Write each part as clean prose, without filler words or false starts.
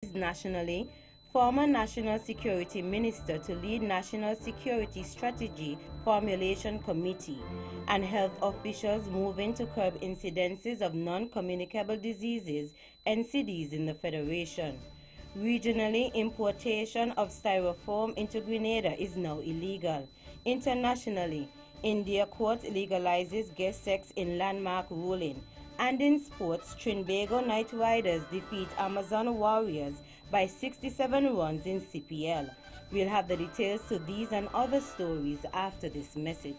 seized nationally, former National Security Minister to lead National Security Strategy Formulation Committee, and health officials moving to curb incidences of non-communicable diseases, NCDs, in the Federation. Regionally, importation of styrofoam into Grenada is now illegal. Internationally, India court legalizes guest sex in landmark ruling. And in sports, Trinbago Knight Riders defeat Amazon Warriors by 67 runs in CPL. We'll have the details to these and other stories after this message.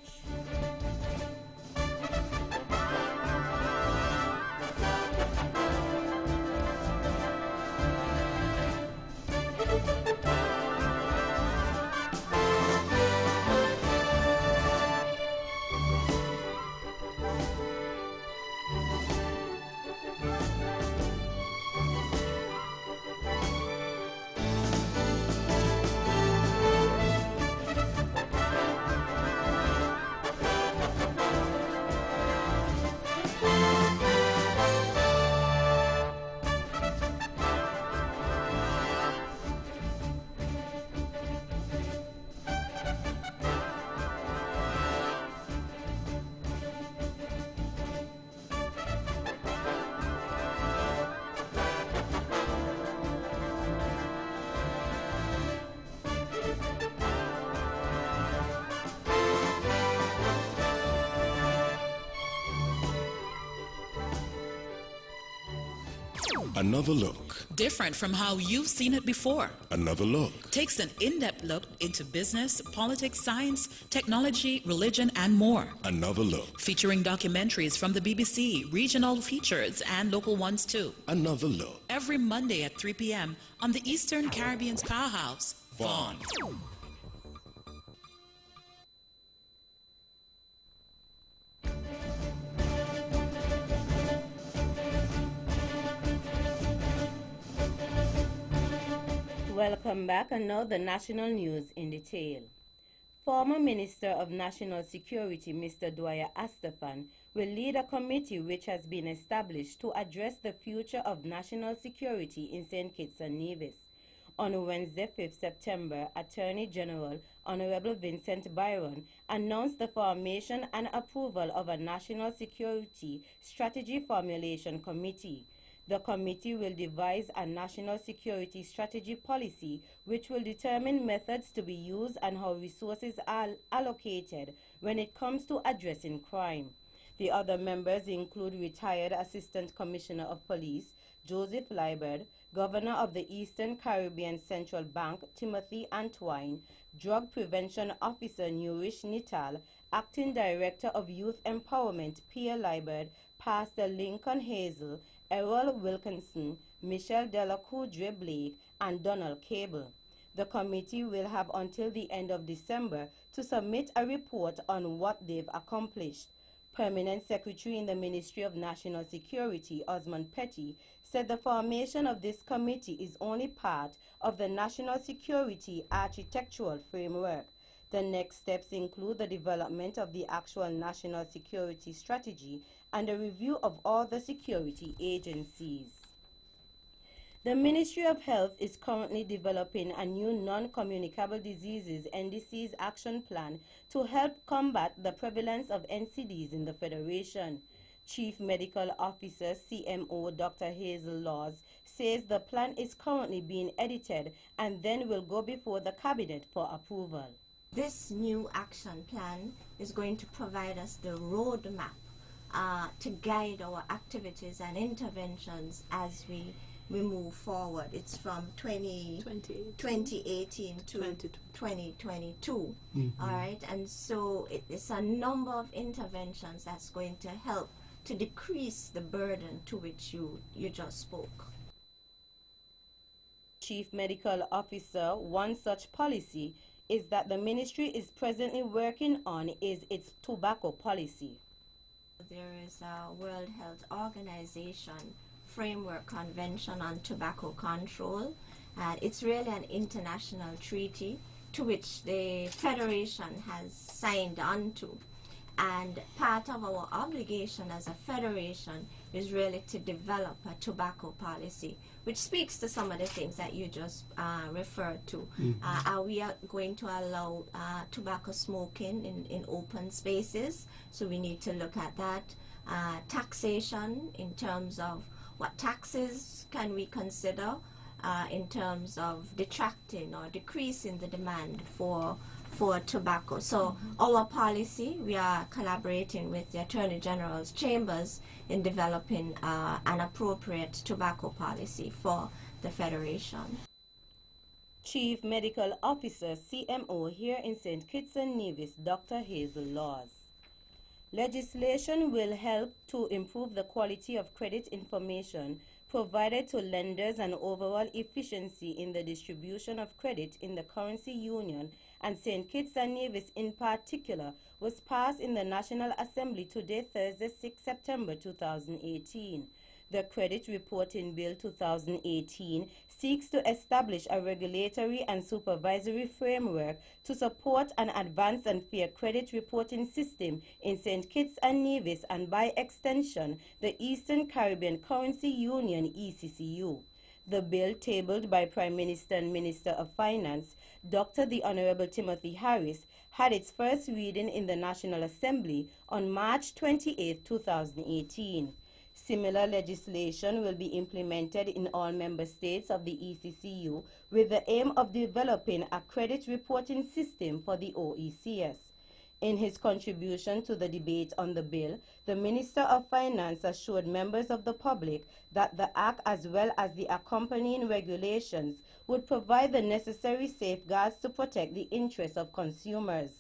Another look. Different from how you've seen it before. Another look. Takes an in-depth look into business, politics, science, technology, religion, and more. Another look. Featuring documentaries from the BBC, regional features, and local ones too. Another look. Every Monday at 3 p.m. on the Eastern Caribbean's powerhouse, Vaughan. Welcome back, and now the national news in detail. Former Minister of National Security, Mr. Dwyer Astaphan, will lead a committee which has been established to address the future of national security in St. Kitts and Nevis. On Wednesday, 5th September, Attorney General Honorable Vincent Byron announced the formation and approval of a National Security Strategy Formulation Committee. The committee will devise a national security strategy policy which will determine methods to be used and how resources are allocated when it comes to addressing crime. The other members include retired Assistant Commissioner of Police Joseph Liebert, Governor of the Eastern Caribbean Central Bank Timothy Antwine, Drug Prevention Officer Nurish Nital, Acting Director of Youth Empowerment Pierre Liebert, Pastor Lincoln Hazel, Errol Wilkinson, Michelle Delacoudre Blake, and Donald Cable. The committee will have until the end of December to submit a report on what they've accomplished. Permanent Secretary in the Ministry of National Security, Osmond Petty, said the formation of this committee is only part of the national security architectural framework. The next steps include the development of the actual national security strategy and a review of all the security agencies. The Ministry of Health is currently developing a new non-communicable diseases NDCs action plan to help combat the prevalence of NCDs in the Federation. Chief Medical Officer CMO Dr. Hazel Laws says the plan is currently being edited and then will go before the Cabinet for approval. This new action plan is going to provide us the roadmap to guide our activities and interventions as we move forward. It's from 2018 to 2022. All right, and so it's a number of interventions that's going to help to decrease the burden to which you just spoke. Chief Medical Officer, one such policy is that the ministry is presently working on is its tobacco policy. There is a World Health Organization Framework Convention on Tobacco Control, and it's really an international treaty to which the Federation has signed on to. And part of our obligation as a federation is really to develop a tobacco policy, which speaks to some of the things that you just referred to. Are we going to allow tobacco smoking in open spaces? So we need to look at that. Taxation, in terms of what taxes can we consider in terms of detracting or decreasing the demand for tobacco. So our policy, we are collaborating with the Attorney General's chambers in developing an appropriate tobacco policy for the Federation. Chief Medical Officer, CMO, here in St. Kitts and Nevis, Dr. Hazel Laws. Legislation will help to improve the quality of credit information provided to lenders and overall efficiency in the distribution of credit in the currency union, and St. Kitts and Nevis in particular, was passed in the National Assembly today, Thursday, 6 September 2018. The Credit Reporting Bill 2018 seeks to establish a regulatory and supervisory framework to support an advanced and fair credit reporting system in St. Kitts and Nevis and, by extension, the Eastern Caribbean Currency Union, ECCU. The bill, tabled by Prime Minister and Minister of Finance, Dr. the Honorable Timothy Harris, had its first reading in the National Assembly on March 28, 2018. Similar legislation will be implemented in all member states of the ECCU with the aim of developing a credit reporting system for the OECS. In his contribution to the debate on the bill, the Minister of Finance assured members of the public that the Act, as well as the accompanying regulations, would provide the necessary safeguards to protect the interests of consumers.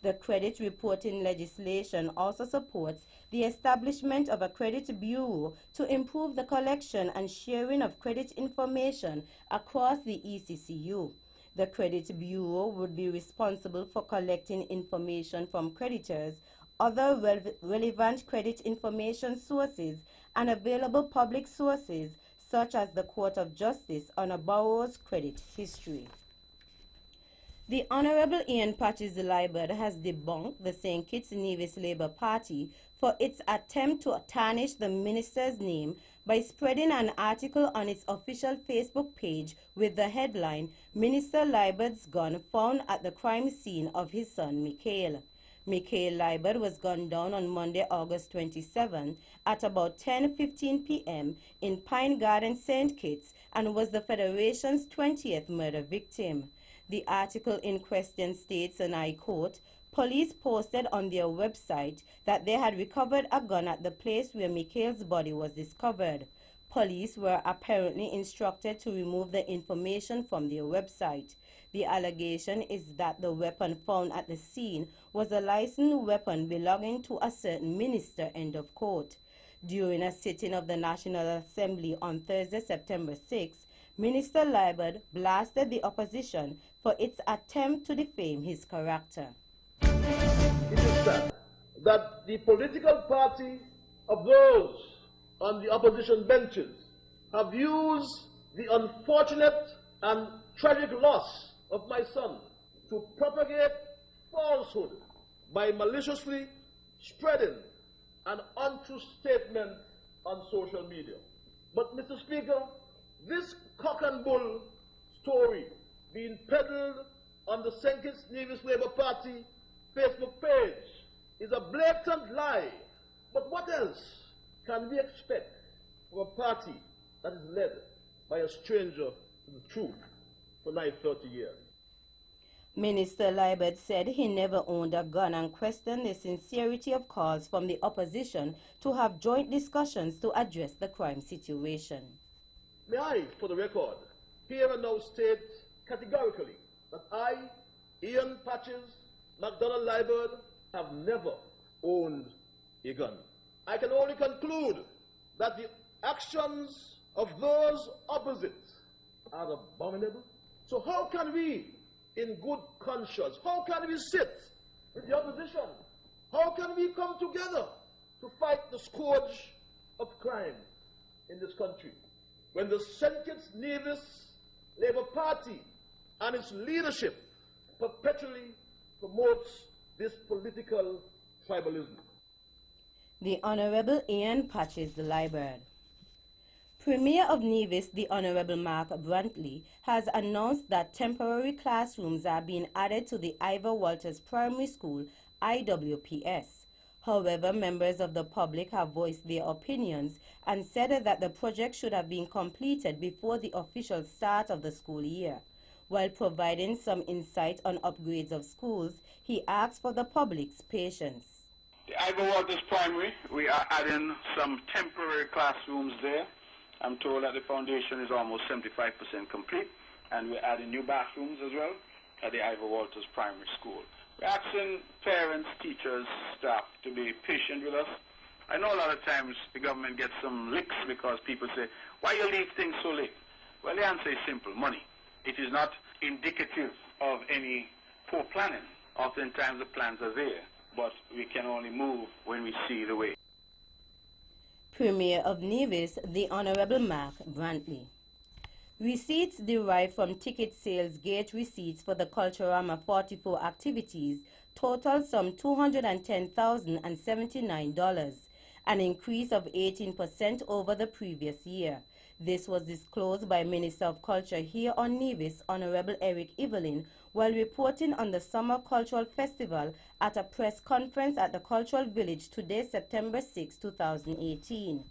The credit reporting legislation also supports the establishment of a credit bureau to improve the collection and sharing of credit information across the ECCU. The Credit Bureau would be responsible for collecting information from creditors, other relevant credit information sources, and available public sources, such as the Court of Justice, on a borrower's credit history. The Honorable Ian Patches Liburd has debunked the St. Kitts Nevis Labour Party for its attempt to tarnish the minister's name by spreading an article on its official Facebook page with the headline, "Minister Liburd's gun found at the crime scene of his son Mikhail." Mikhail Liburd was gunned down on Monday, August 27, at about 10:15 p.m. in Pine Garden, St. Kitts, and was the Federation's 20th murder victim. The article in question states, and I quote, "Police posted on their website that they had recovered a gun at the place where Mikhail's body was discovered. Police were apparently instructed to remove the information from their website. The allegation is that the weapon found at the scene was a licensed weapon belonging to a certain minister," end of quote. During a sitting of the National Assembly on Thursday, September 6, Minister Liburd blasted the opposition for its attempt to defame his character. It is sad that the political party of those on the opposition benches have used the unfortunate and tragic loss of my son to propagate falsehood by maliciously spreading an untrue statement on social media. But, Mr. Speaker, this cock and bull story being peddled on the St. Kitts Nevis Labour Party Facebook page is a blatant lie. But what else can we expect from a party that is led by a stranger to the truth for nigh 30 years? Minister Liburd said he never owned a gun and questioned the sincerity of calls from the opposition to have joint discussions to address the crime situation. May I, for the record, here and now state categorically that I, Ian Patches MacDonald Liburd, have never owned a gun. I can only conclude that the actions of those opposite are abominable. So how can we, in good conscience, how can we sit with the opposition? How can we come together to fight the scourge of crime in this country when the St. Kitts Nevis Labour Party and its leadership perpetually promotes this political tribalism? The Honorable Ian Patches Liburd. Premier of Nevis, the Honorable Mark Brantley, has announced that temporary classrooms are being added to the Ivor Walters Primary School, IWPS. However, members of the public have voiced their opinions and said that the project should have been completed before the official start of the school year. While providing some insight on upgrades of schools, he asked for the public's patience. The Ivor Walters Primary, we are adding some temporary classrooms there. I'm told that the foundation is almost 75% complete, and we're adding new bathrooms as well at the Ivor Walters Primary School. We're asking parents, teachers, staff to be patient with us. I know a lot of times the government gets some licks because people say, why you leave things so late? Well, the answer is simple, money. It is not indicative of any poor planning. Oftentimes the plans are there, but we can only move when we see the way. Premier of Nevis, the Honorable Mark Brantley. Receipts derived from ticket sales gate receipts for the Culturama 44 activities total some $210,079, an increase of 18% over the previous year. This was disclosed by Minister of Culture here on Nevis, Honorable Eric Evelyn, while reporting on the Summer Cultural Festival at a press conference at the Cultural Village today, September 6, 2018.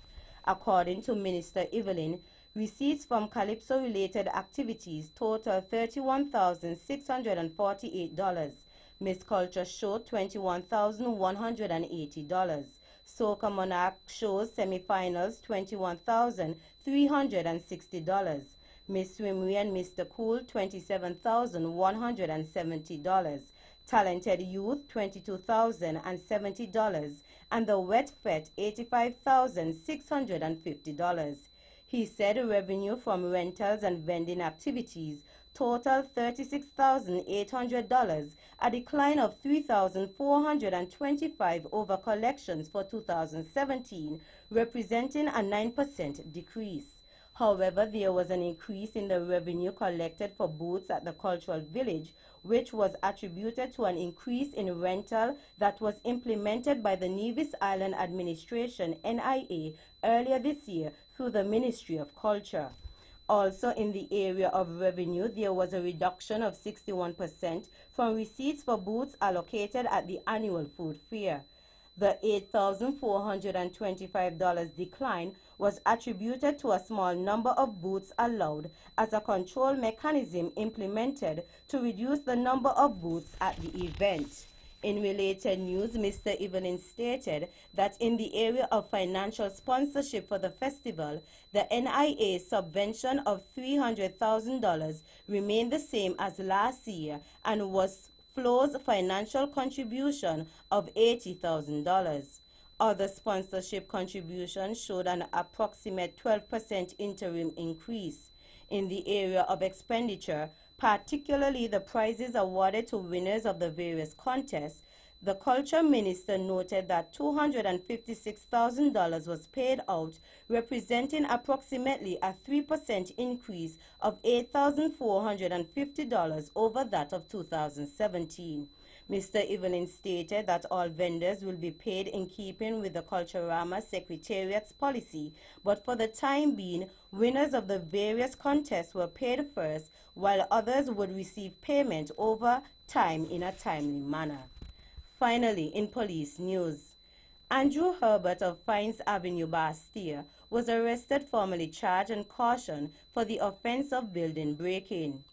According to Minister Evelyn, receipts from Calypso-related activities total $31,648. Miss Culture Show $21,180. Soca Monarch Shows semifinals $21,360. Miss Swimwear and Mr. Cool $27,170. Talented Youth $22,070, and the Wet Fete $85,650. He said revenue from rentals and vending activities totaled $36,800, a decline of $3,425 over collections for 2017, representing a 9% decrease. However, there was an increase in the revenue collected for booths at the Cultural Village, which was attributed to an increase in rental that was implemented by the Nevis Island Administration, NIA, earlier this year through the Ministry of Culture. Also in the area of revenue, there was a reduction of 61% from receipts for booths allocated at the annual food fair. The $8,425 decline was attributed to a small number of booths allowed as a control mechanism implemented to reduce the number of booths at the event. In related news, Mr. Evelyn stated that in the area of financial sponsorship for the festival, the NIA subvention of $300,000 remained the same as last year and was Flo's financial contribution of $80,000. Other sponsorship contributions showed an approximate 12% interim increase. In the area of expenditure, particularly the prizes awarded to winners of the various contests, the Culture Minister noted that $256,000 was paid out, representing approximately a 3% increase of $8,450 over that of 2017. Mr. Evelyn stated that all vendors will be paid in keeping with the Culturama Secretariat's policy, but for the time being, winners of the various contests were paid first, while others would receive payment over time in a timely manner. Finally, in police news, Andrew Herbert of Fines Avenue, Bastille, was arrested, formally charged and cautioned for the offense of building break-in.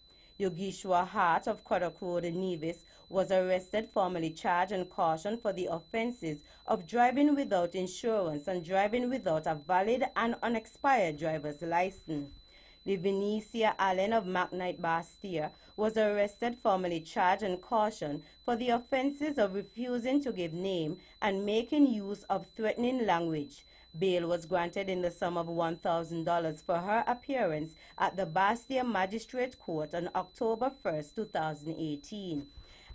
Yogeshwar Hart of Kodak Road in Nevis was arrested, formally charged and cautioned for the offenses of driving without insurance and driving without a valid and unexpired driver's license. Livinesia Allen of McKnight Bastille was arrested, formally charged and cautioned for the offenses of refusing to give name and making use of threatening language. Bail was granted in the sum of $1,000 for her appearance at the Bastille Magistrate Court on October 1, 2018.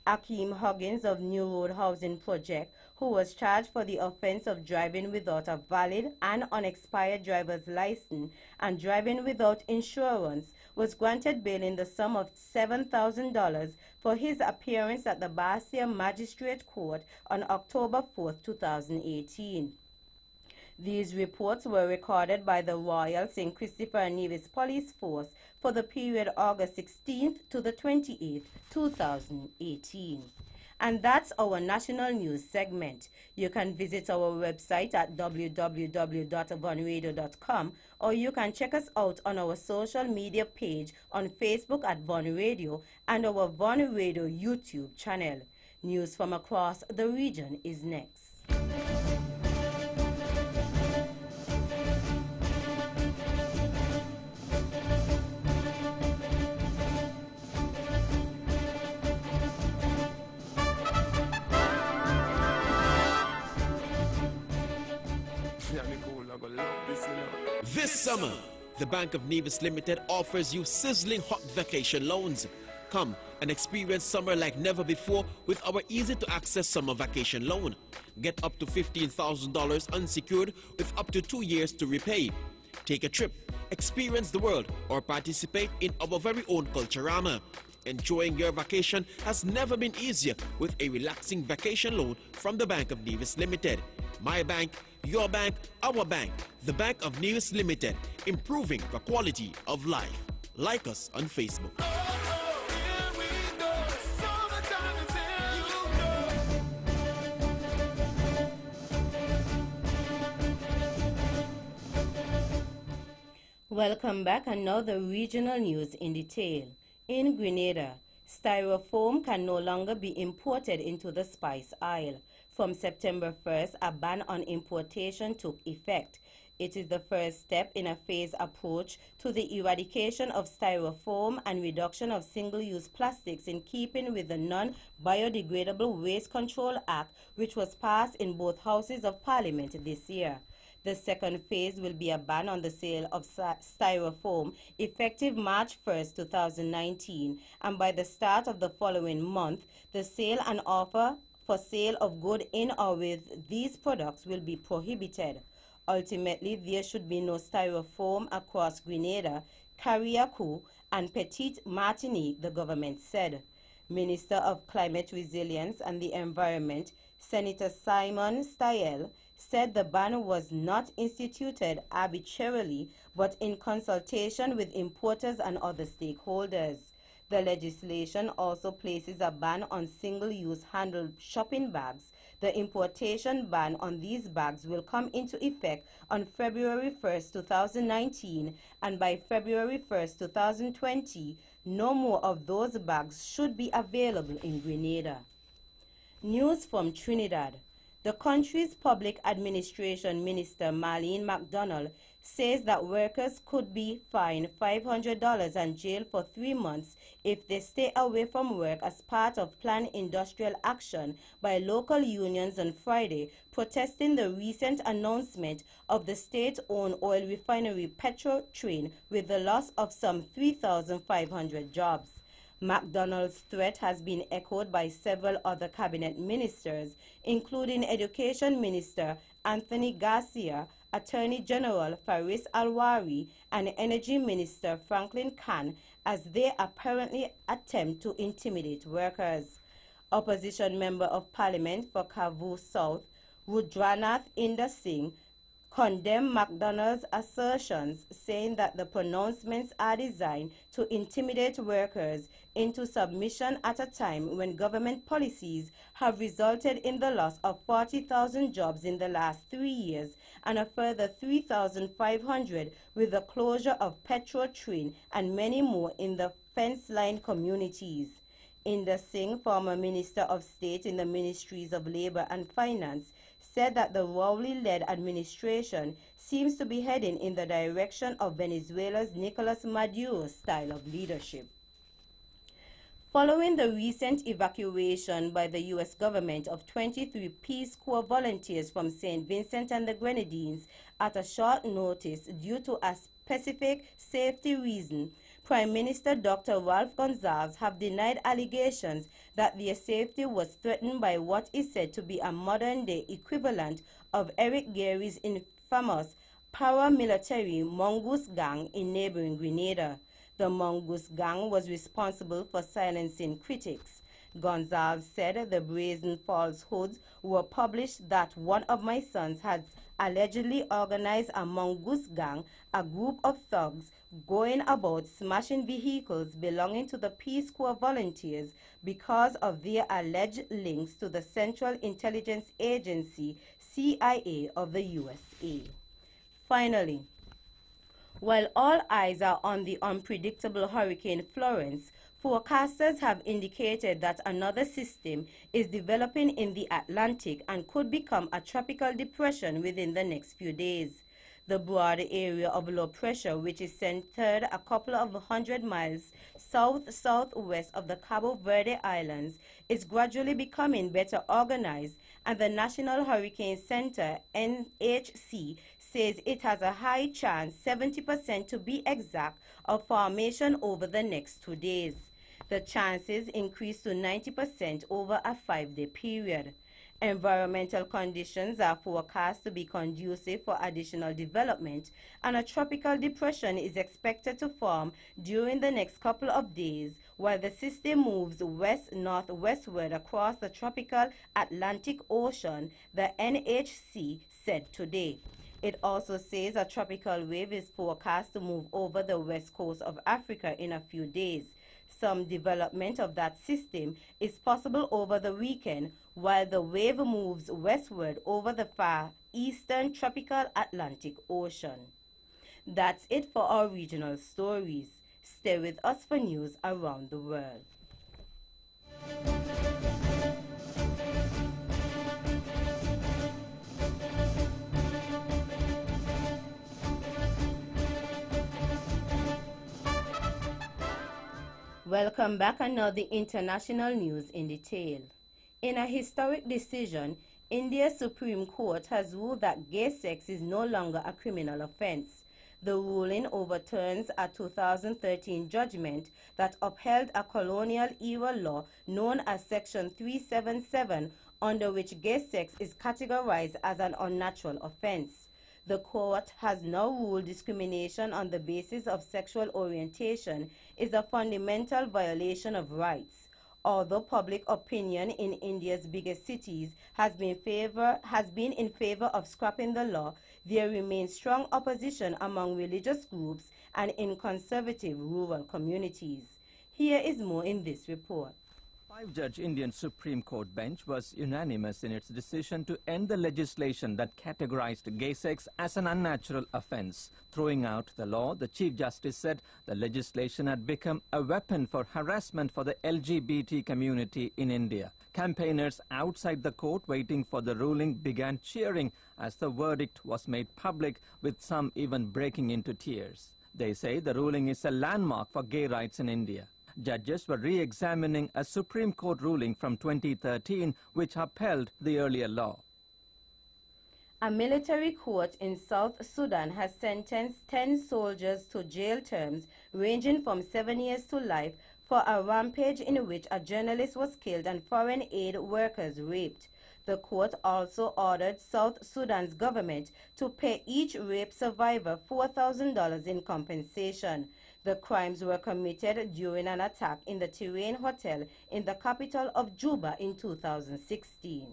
Akeem Huggins of New Road Housing Project, who was charged for the offense of driving without a valid and unexpired driver's license and driving without insurance, was granted bail in the sum of $7,000 for his appearance at the Bastille Magistrate Court on October 4, 2018. These reports were recorded by the Royal St. Christopher Nevis Police Force for the period August 16th to the 28th, 2018. And that's our national news segment. You can visit our website at www.vonradio.com, or you can check us out on our social media page on Facebook at Von Radio and our Von Radio YouTube channel. News from across the region is next. This summer, the Bank of Nevis Limited offers you sizzling hot vacation loans. Come and experience summer like never before with our easy-to-access summer vacation loan. Get up to $15,000 unsecured with up to 2 years to repay. Take a trip, experience the world, or participate in our very own Culturama. Enjoying your vacation has never been easier with a relaxing vacation loan from the Bank of Nevis Limited. My bank, your bank, our bank, the Bank of Nevis Limited, improving the quality of life. Like us on Facebook. Welcome back, and now the regional news in detail. In Grenada, styrofoam can no longer be imported into the spice aisle. From September 1st, a ban on importation took effect. It is the first step in a phased approach to the eradication of styrofoam and reduction of single-use plastics in keeping with the Non-Biodegradable Waste Control Act, which was passed in both houses of Parliament this year. The second phase will be a ban on the sale of styrofoam effective March 1st, 2019, and by the start of the following month, the sale and offer for sale of goods in or with these products will be prohibited. Ultimately, there should be no styrofoam across Grenada, Carriacou, and Petite Martinique, the government said. Minister of Climate Resilience and the Environment, Senator Simon Stiell, said the ban was not instituted arbitrarily, but in consultation with importers and other stakeholders. The legislation also places a ban on single-use handled shopping bags. The importation ban on these bags will come into effect on February 1st, 2019, and by February 1st, 2020, no more of those bags should be available in Grenada. News from Trinidad. The country's Public Administration Minister, Marlene McDonald, says that workers could be fined $500 and jailed for 3 months if they stay away from work as part of planned industrial action by local unions on Friday, protesting the recent announcement of the state-owned oil refinery Petrotrain with the loss of some 3,500 jobs. McDonald's threat has been echoed by several other cabinet ministers, including Education Minister Anthony Garcia, Attorney General Faris Alwari, and Energy Minister Franklin Khan, as they apparently attempt to intimidate workers. Opposition Member of Parliament for Kavur South, Rudranath Inder Singh, condemned McDonald's assertions, saying that the pronouncements are designed to intimidate workers into submission at a time when government policies have resulted in the loss of 40,000 jobs in the last 3 years and a further 3,500 with the closure of Petrotrain and many more in the fence-line communities. Inder Singh, former Minister of State in the Ministries of Labor and Finance, said that the Rowley-led administration seems to be heading in the direction of Venezuela's Nicolas Maduro's style of leadership. Following the recent evacuation by the U.S. government of 23 Peace Corps volunteers from St. Vincent and the Grenadines at a short notice due to a specific safety reason, Prime Minister Dr. Ralph Gonsalves have denied allegations that their safety was threatened by what is said to be a modern-day equivalent of Eric Gary's infamous paramilitary Mongoose Gang in neighboring Grenada. The Mongoose Gang was responsible for silencing critics. Gonsalves said the brazen falsehoods were published that one of my sons had allegedly organized a mongoose gang, a group of thugs going about smashing vehicles belonging to the Peace Corps volunteers because of their alleged links to the Central Intelligence Agency, CIA, of the USA. Finally, while all eyes are on the unpredictable Hurricane Florence, forecasters have indicated that another system is developing in the Atlantic and could become a tropical depression within the next few days. The broad area of low pressure, which is centered a couple of 100 miles south-southwest of the Cabo Verde Islands, is gradually becoming better organized, and the National Hurricane Center, NHC, says it has a high chance, 70% to be exact, of formation over the next 2 days. The chances increase to 90% over a 5-day period. Environmental conditions are forecast to be conducive for additional development, and a tropical depression is expected to form during the next couple of days while the system moves west-northwestward across the tropical Atlantic Ocean, the NHC said today. It also says a tropical wave is forecast to move over the west coast of Africa in a few days. Some development of that system is possible over the weekend while the wave moves westward over the far eastern tropical Atlantic Ocean. That's it for our regional stories. Stay with us for news around the world. Welcome back, and now the international news in detail. In a historic decision, India's Supreme Court has ruled that gay sex is no longer a criminal offense. The ruling overturns a 2013 judgment that upheld a colonial-era law known as Section 377, under which gay sex is categorized as an unnatural offense. The court has now ruled discrimination on the basis of sexual orientation is a fundamental violation of rights. Although public opinion in India's biggest cities has been in favor of scrapping the law, there remains strong opposition among religious groups and in conservative rural communities. Here is more in this report. 5-judge Indian Supreme Court bench was unanimous in its decision to end the legislation that categorized gay sex as an unnatural offense. Throwing out the law, the Chief Justice said the legislation had become a weapon for harassment for the LGBT community in India. Campaigners outside the court waiting for the ruling began cheering as the verdict was made public, with some even breaking into tears. They say the ruling is a landmark for gay rights in India. Judges were re-examining a Supreme Court ruling from 2013 which upheld the earlier law. A military court in South Sudan has sentenced 10 soldiers to jail terms ranging from 7 years to life for a rampage in which a journalist was killed and foreign aid workers raped. The court also ordered South Sudan's government to pay each rape survivor $4,000 in compensation. The crimes were committed during an attack in the Terrain Hotel in the capital of Juba in 2016.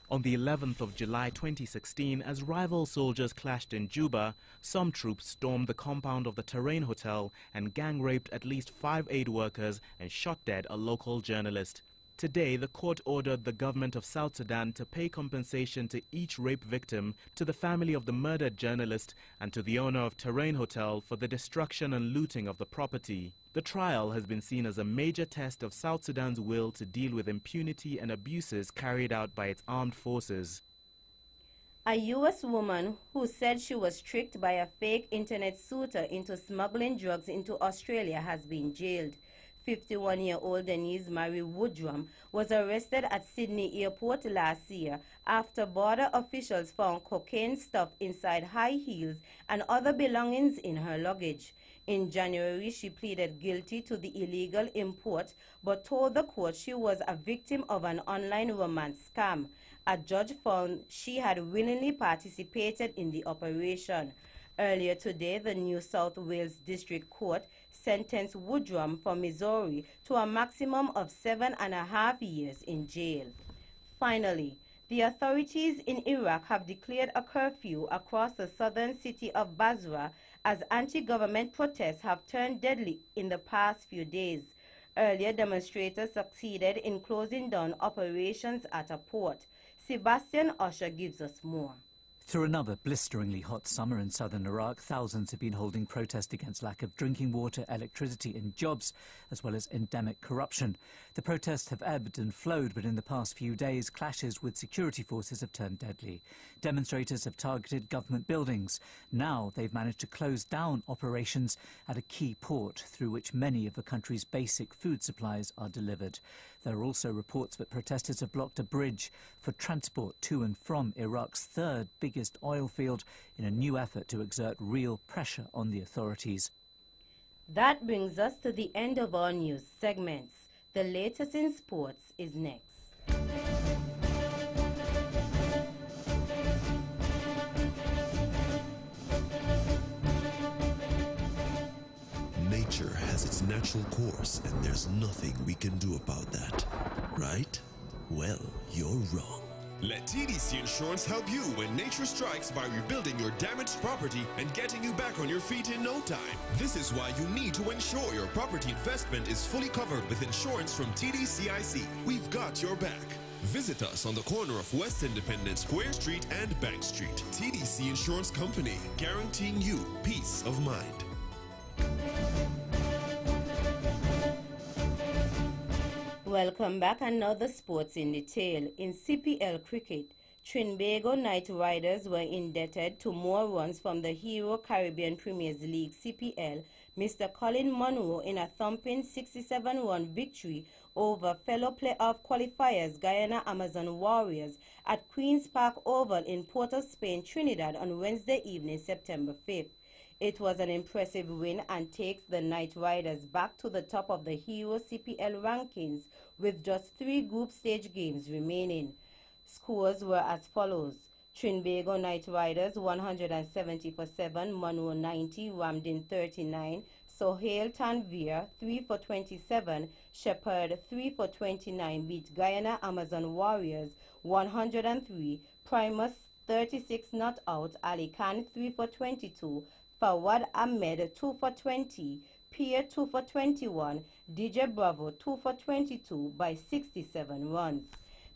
On the 11th of July 2016, as rival soldiers clashed in Juba, some troops stormed the compound of the Terrain Hotel and gang-raped at least 5 aid workers and shot dead a local journalist. Today, the court ordered the government of South Sudan to pay compensation to each rape victim, to the family of the murdered journalist, and to the owner of Terrain Hotel for the destruction and looting of the property. The trial has been seen as a major test of South Sudan's will to deal with impunity and abuses carried out by its armed forces. A U.S. woman who said she was tricked by a fake internet suitor into smuggling drugs into Australia has been jailed. 51-year-old Denise Marie Woodrum was arrested at Sydney Airport last year after border officials found cocaine stuffed inside high heels and other belongings in her luggage. In January, she pleaded guilty to the illegal import but told the court she was a victim of an online romance scam. A judge found she had willingly participated in the operation. Earlier today, the New South Wales District Court sentenced Woodrum from Missouri to a maximum of 7.5 years in jail. Finally, The authorities in Iraq have declared a curfew across the southern city of Basra as anti-government protests have turned deadly in the past few days. Earlier, demonstrators succeeded in closing down operations at a port. Sebastian Usher gives us more. Through another blisteringly hot summer in southern Iraq, thousands have been holding protest against lack of drinking water, electricity and jobs, as well as endemic corruption. The protests have ebbed and flowed, but in the past few days, clashes with security forces have turned deadly. Demonstrators have targeted government buildings. Now they've managed to close down operations at a key port through which many of the country's basic food supplies are delivered. There are also reports that protesters have blocked a bridge for transport to and from Iraq's third biggest oil field in a new effort to exert real pressure on the authorities. That brings us to the end of our news segments. The latest in sports is next. Nature has its natural course, and there's nothing we can do about that. Right? Well, you're wrong. Let TDC Insurance help you when nature strikes by rebuilding your damaged property and getting you back on your feet in no time. This is why you need to ensure your property investment is fully covered with insurance from TDCIC. We've got your back. Visit us on the corner of West Independence, Square Street and Bank Street. TDC Insurance Company, guaranteeing you peace of mind. Welcome back, and now the sports in detail. In CPL cricket, Trinbago Knight Riders were indebted to more runs from the Hero Caribbean Premiers League CPL, Mr. Colin Munro, in a thumping 67-run victory over fellow playoff qualifiers Guyana Amazon Warriors at Queen's Park Oval in Port of Spain, Trinidad on Wednesday evening, September 5th. It was an impressive win and takes the Knight Riders back to the top of the Hero CPL rankings with just 3 group stage games remaining. Scores were as follows: Trinbago Knight Riders 170 for 7, Munro 90, Ramdin 39, Sohail Tanvir 3 for 27, Shepherd 3 for 29 beat Guyana Amazon Warriors 103, Primus 36 not out, Ali Khan 3 for 22, Fawad Ahmed 2 for 20, Pierre 2 for 21, DJ Bravo 2 for 22 by 67 runs.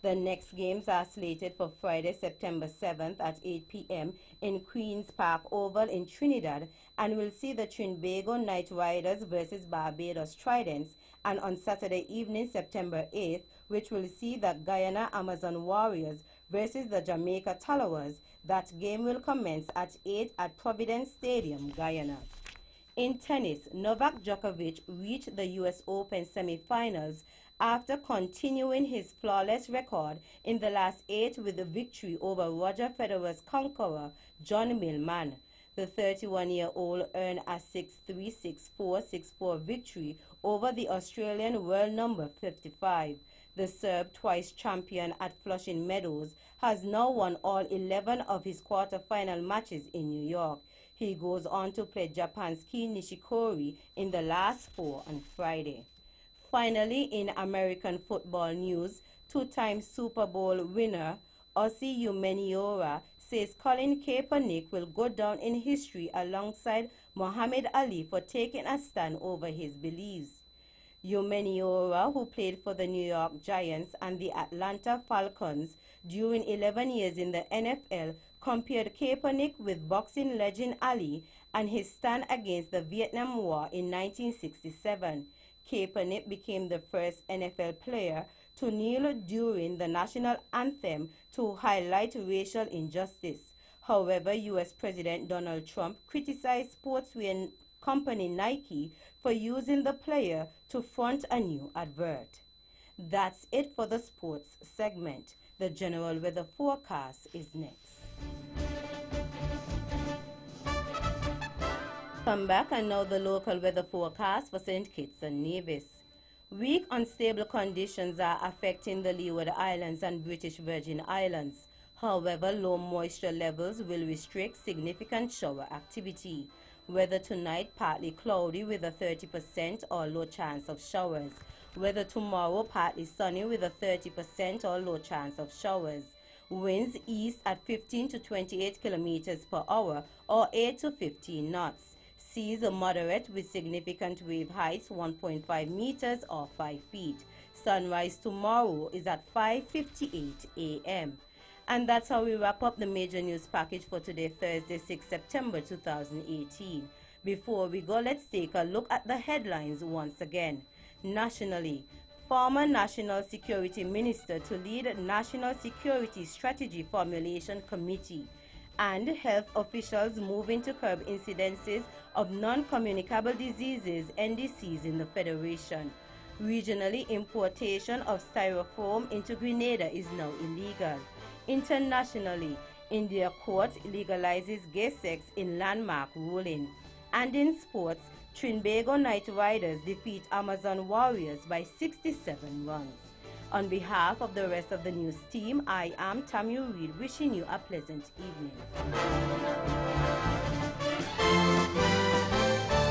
The next games are slated for Friday, September 7th at 8 p.m. in Queen's Park Oval in Trinidad, and will see the Trinbago Knight Riders versus Barbados Tridents, and on Saturday evening, September 8th, which will see the Guyana Amazon Warriors versus the Jamaica Tallawahs. That game will commence at 8 at Providence Stadium, Guyana. In tennis, Novak Djokovic reached the U.S. Open semi-finals after continuing his flawless record in the last 8 with a victory over Roger Federer's conqueror, John Millman. The 31-year-old earned a 6-3, 6-4, 6-4 victory over the Australian world number 55. The Serb, twice champion at Flushing Meadows, has now won all 11 of his quarter-final matches in New York. He goes on to play Japan's Kei Nishikori in the last 4 on Friday. Finally, in American football news, 2-time Super Bowl winner Ossie Umeniora says Colin Kaepernick will go down in history alongside Muhammad Ali for taking a stand over his beliefs. Umeniora, who played for the New York Giants and the Atlanta Falcons during 11 years in the NFL, compared Kaepernick with boxing legend Ali and his stand against the Vietnam War in 1967. Kaepernick became the first NFL player to kneel during the national anthem to highlight racial injustice. However, U.S. President Donald Trump criticized sportswear company Nike for using the player to front a new advert. That's it for the sports segment. The general weather forecast is next. Come back and now the local weather forecast for St. Kitts and Nevis. Weak unstable conditions are affecting the Leeward Islands and British Virgin Islands. However, low moisture levels will restrict significant shower activity. Weather tonight, partly cloudy with a 30% or low chance of showers. Weather tomorrow, partly sunny with a 30% or low chance of showers. Winds east at 15 to 28 kilometers per hour or 8 to 15 knots. Seas are moderate with significant wave heights 1.5 meters or 5 feet. Sunrise tomorrow is at 5:58 a.m. And that's how we wrap up the major news package for today, Thursday, 6 September 2018. Before we go, let's take a look at the headlines once again. Nationally, former National Security Minister to lead National Security Strategy Formulation Committee, and health officials moving to curb incidences of non-communicable diseases (NDCs) in the Federation. Regionally, importation of styrofoam into Grenada is now illegal. Internationally, India court legalizes gay sex in landmark ruling. And in sports, Trinbago Knight Riders defeat Amazon Warriors by 67 runs. On behalf of the rest of the news team, I am Tammy Reed, wishing you a pleasant evening.